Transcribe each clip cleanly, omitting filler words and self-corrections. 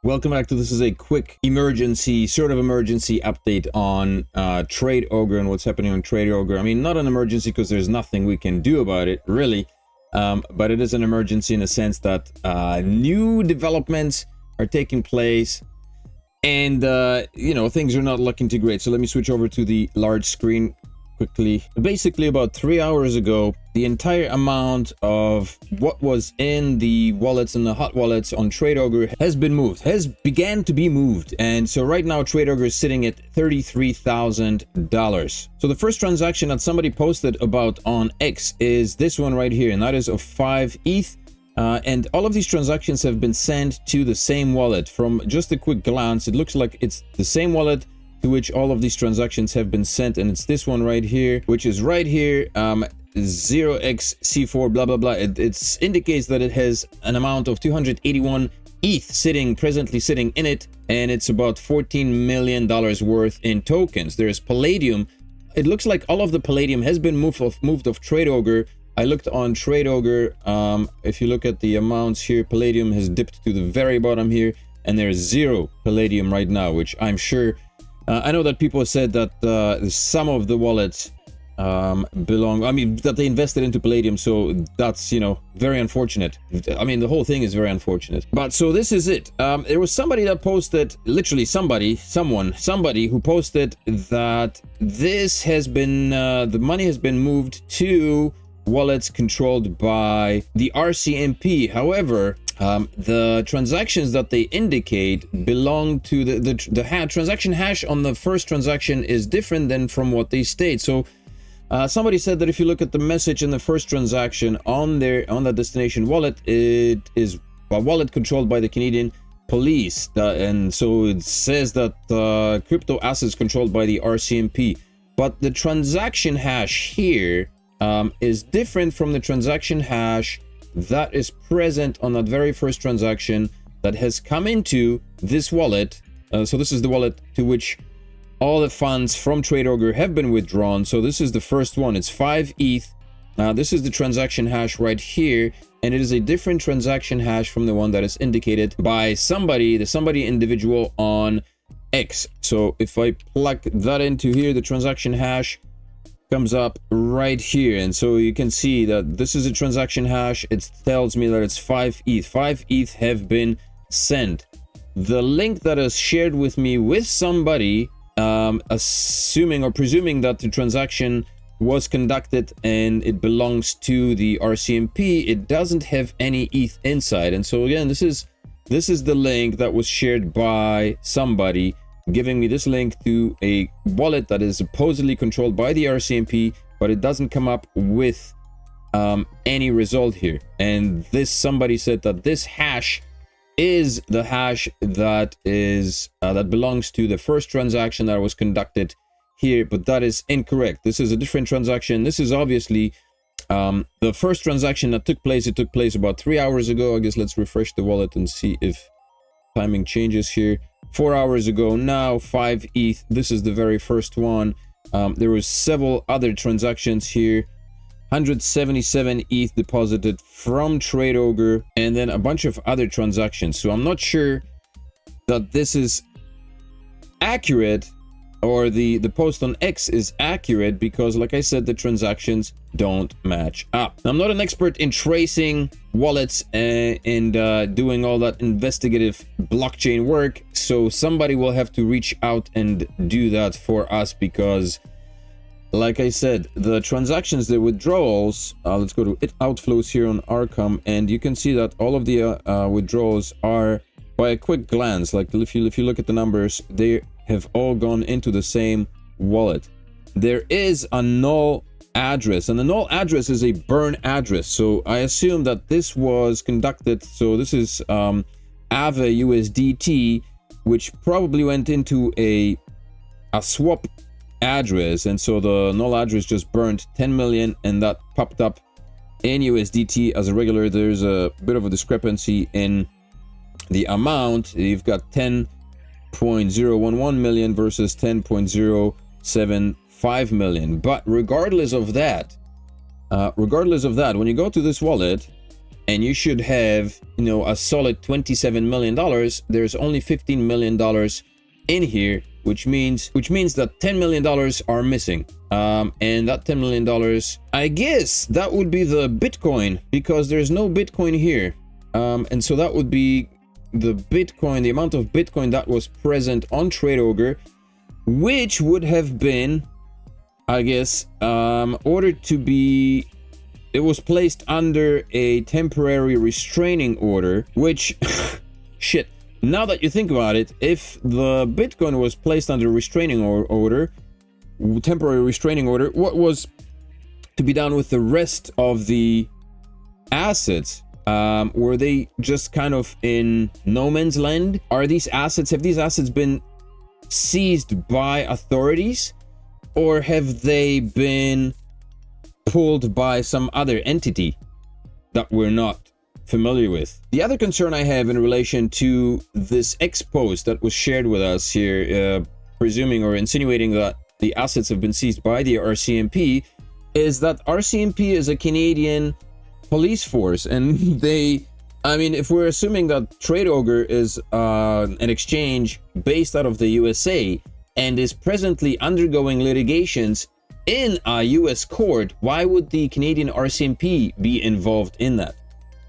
Welcome back to this is a quick emergency update on TradeOgre and what's happening on TradeOgre. I mean, not an emergency because there's nothing we can do about it, really. But it is an emergency in the sense that new developments are taking place and, you know, things are not looking too great. So let me switch over to the large screen quickly. Basically, about 3 hours ago, the entire amount of what was in the wallets and the hot wallets on TradeOgre began to be moved. And so right now, TradeOgre is sitting at $33,000. So the first transaction that somebody posted about on X is this one right here, and that is of 5 ETH. And all of these transactions have been sent to the same wallet. From just a quick glance, it looks like it's the same wallet to which all of these transactions have been sent, and it's this one right here, which is right here, 0xC4 blah blah blah. It indicates that it has an amount of 281 ETH presently sitting in it, and it's about $14 million worth in tokens. There's Palladium. It looks like all of the Palladium has been moved off TradeOgre. I looked on TradeOgre. If you look at the amounts here, Palladium has dipped to the very bottom here, and there's 0 Palladium right now, which I'm sure I know that people have said that some of the wallets that they invested into Palladium, so that's, you know, very unfortunate. I mean, the whole thing is very unfortunate. But so this is it. There was somebody that posted, literally somebody who posted that this has been the money has been moved to wallets controlled by the RCMP. However, the transactions that they indicate belong to the transaction hash on the first transaction is different than from what they state. So somebody said that if you look at the message in the first transaction on the destination wallet, it is a wallet controlled by the Canadian police, and so it says that crypto assets controlled by the RCMP. But the transaction hash here is different from the transaction hash that is present on that very first transaction that has come into this wallet. So this is the wallet to which all the funds from TradeOgre have been withdrawn. So this is the first one. It's 5 ETH. This is the transaction hash right here, and it is a different transaction hash from the one that is indicated by the individual on X. So if I plug that into here, the transaction hash comes up right here, and so you can see that this is a transaction hash. It tells me that it's 5 ETH. 5 ETH have been sent. The link that is shared with me with somebody, assuming or presuming that the transaction was conducted and it belongs to the RCMP, it doesn't have any ETH inside. And so again, this is the link that was shared by somebody, giving me this link to a wallet that is supposedly controlled by the RCMP, but it doesn't come up with any result here. And somebody said that this hash is the hash that belongs to the first transaction that was conducted here, but that is incorrect. This is a different transaction. This is obviously the first transaction that took place. It took place about 3 hours ago. I guess let's refresh the wallet and see if timing changes here. 4 hours ago now, 5 ETH. This is the very first one. There was several other transactions here. 177 ETH deposited from TradeOgre, and then a bunch of other transactions. So I'm not sure that this is accurate, or the post on X is accurate, because like I said, the transactions don't match up. I'm not an expert in tracing wallets and doing all that investigative blockchain work, so somebody will have to reach out and do that for us, because like I said, the transactions, the withdrawals, let's go to outflows here on Arcom, and you can see that all of the withdrawals are, by a quick glance, like if you look at the numbers, they have all gone into the same wallet. There is a null address, and the null address is a burn address. So I assume that this was conducted. So this is AVA USDT, which probably went into a swap address, and so the null address just burned 10 million, and that popped up in USDT as a regular. There's a bit of a discrepancy in the amount. You've got 10.011 million versus 10.075 million. But regardless of that, when you go to this wallet, and you should have, you know, a solid $27 million. There's only $15 million in here, which means that $10 million are missing. And that $10 million, I guess that would be the Bitcoin, because there's no Bitcoin here. And so that would be the Bitcoin, the amount of Bitcoin that was present on TradeOgre, which would have been, I guess, ordered to be, it was placed under a temporary restraining order, which, shit, now that you think about it, if the Bitcoin was placed under restraining order, temporary restraining order, what was to be done with the rest of the assets? Were they just kind of in no man's land? Have these assets been seized by authorities, or have they been pulled by some other entity that we're not familiar with? The other concern I have in relation to this X post that was shared with us here, presuming or insinuating that the assets have been seized by the RCMP, is that RCMP is a Canadian police force, and I mean, if we're assuming that TradeOgre is an exchange based out of the USA and is presently undergoing litigations in a US court, why would the Canadian RCMP be involved in that?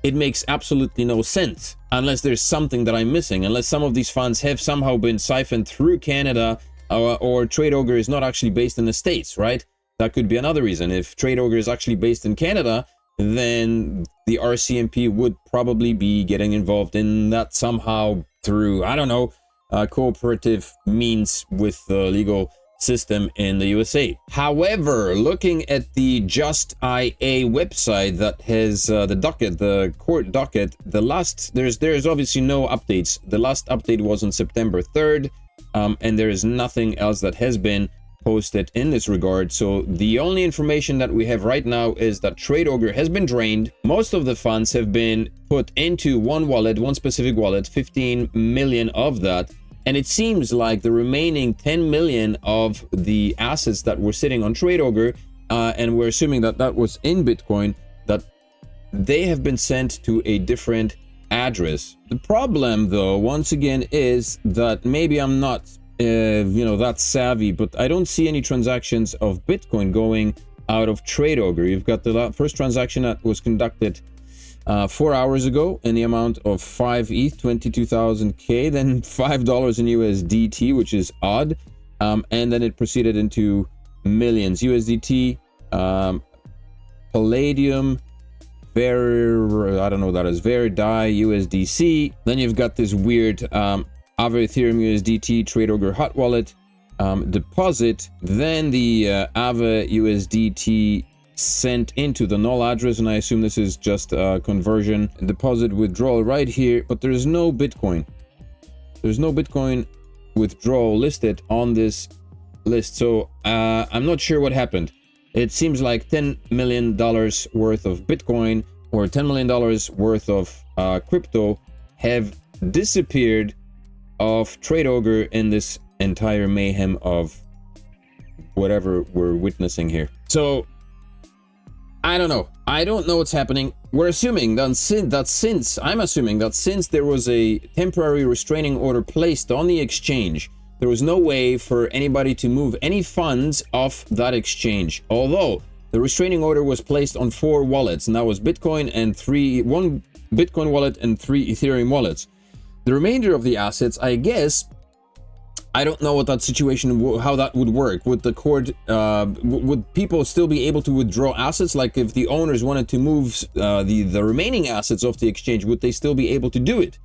It makes absolutely no sense, unless there's something that I'm missing, unless some of these funds have somehow been siphoned through Canada, or TradeOgre is not actually based in the States, right? That could be another reason. If TradeOgre is actually based in Canada, then the RCMP would probably be getting involved in that somehow through, I don't know, cooperative means with the legal system in the USA. However, looking at the JustIA website that has the docket, the court docket, there's obviously no updates. The last update was on September 3rd, and there is nothing else that has been posted in this regard. So the only information that we have right now is that TradeOgre has been drained. Most of the funds have been put into one wallet, one specific wallet, 15 million of that. And it seems like the remaining 10 million of the assets that were sitting on TradeOgre, and we're assuming that that was in Bitcoin, that they have been sent to a different address. The problem, though, once again, is that maybe I'm not that savvy, but I don't see any transactions of Bitcoin going out of TradeOgre. You've got the first transaction that was conducted 4 hours ago in the amount of 5 ETH, 22,000 K, then $5 in USDT, which is odd, and then it proceeded into millions. USDT, Palladium, I don't know what that is, Verdi, USDC. Then you've got this weird Aave Ethereum USDT TradeOgre hot wallet deposit, then the Aave USDT sent into the null address, and I assume this is just a conversion deposit withdrawal right here, but there's no Bitcoin. There's no Bitcoin withdrawal listed on this list, so I'm not sure what happened. It seems like $10 million worth of Bitcoin or $10 million worth of crypto have disappeared off TradeOgre in this entire mayhem of whatever we're witnessing here. So I don't know. I don't know what's happening. We're assuming that since there was a temporary restraining order placed on the exchange, there was no way for anybody to move any funds off that exchange. Although the restraining order was placed on 4 wallets, and that was Bitcoin and 1 Bitcoin wallet and 3 Ethereum wallets. The remainder of the assets, I guess, I don't know what that situation, how that would work. Would the court, would people still be able to withdraw assets? Like if the owners wanted to move the remaining assets off the exchange, would they still be able to do it?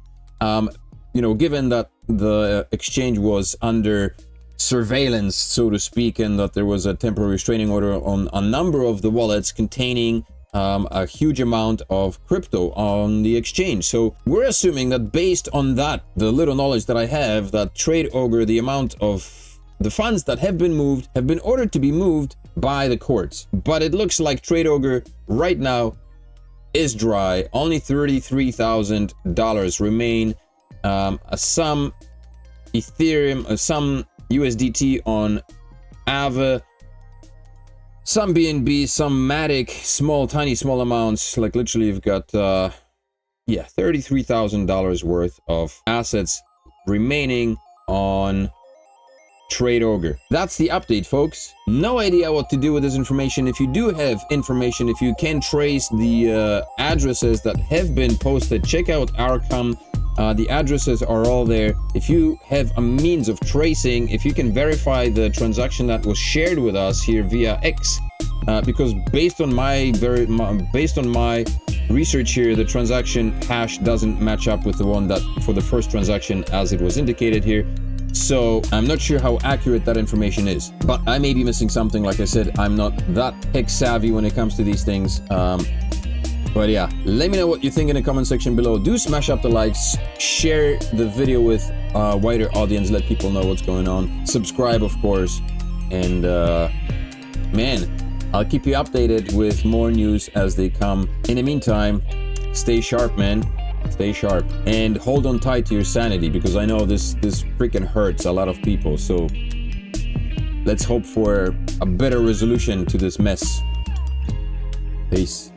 Given that the exchange was under surveillance, so to speak, and that there was a temporary restraining order on a number of the wallets containing a huge amount of crypto on the exchange. So we're assuming that based on that, the little knowledge that I have, that TradeOgre, the amount of the funds that have been moved have been ordered to be moved by the courts. But it looks like TradeOgre right now is dry. Only $33,000 remain. Some Ethereum, some USDT on Aave, some BNB, some Matic, tiny small amounts. Like literally you've got yeah, $33,000 worth of assets remaining on TradeOgre. That's the update, folks. No idea what to do with this information. If you do have information, if you can trace the addresses that have been posted, check out Arkham. The addresses are all there. If you have a means of tracing, if you can verify the transaction that was shared with us here via X, because based on my research here, the transaction hash doesn't match up with the one that for the first transaction as it was indicated here. So I'm not sure how accurate that information is, but I may be missing something. Like I said, I'm not that tech savvy when it comes to these things. But yeah, let me know what you think in the comment section below. Do smash up the likes, share the video with a wider audience, let people know what's going on. Subscribe, of course. And man, I'll keep you updated with more news as they come. In the meantime, stay sharp, man. Stay sharp and hold on tight to your sanity, because I know this freaking hurts a lot of people. So let's hope for a better resolution to this mess. Peace.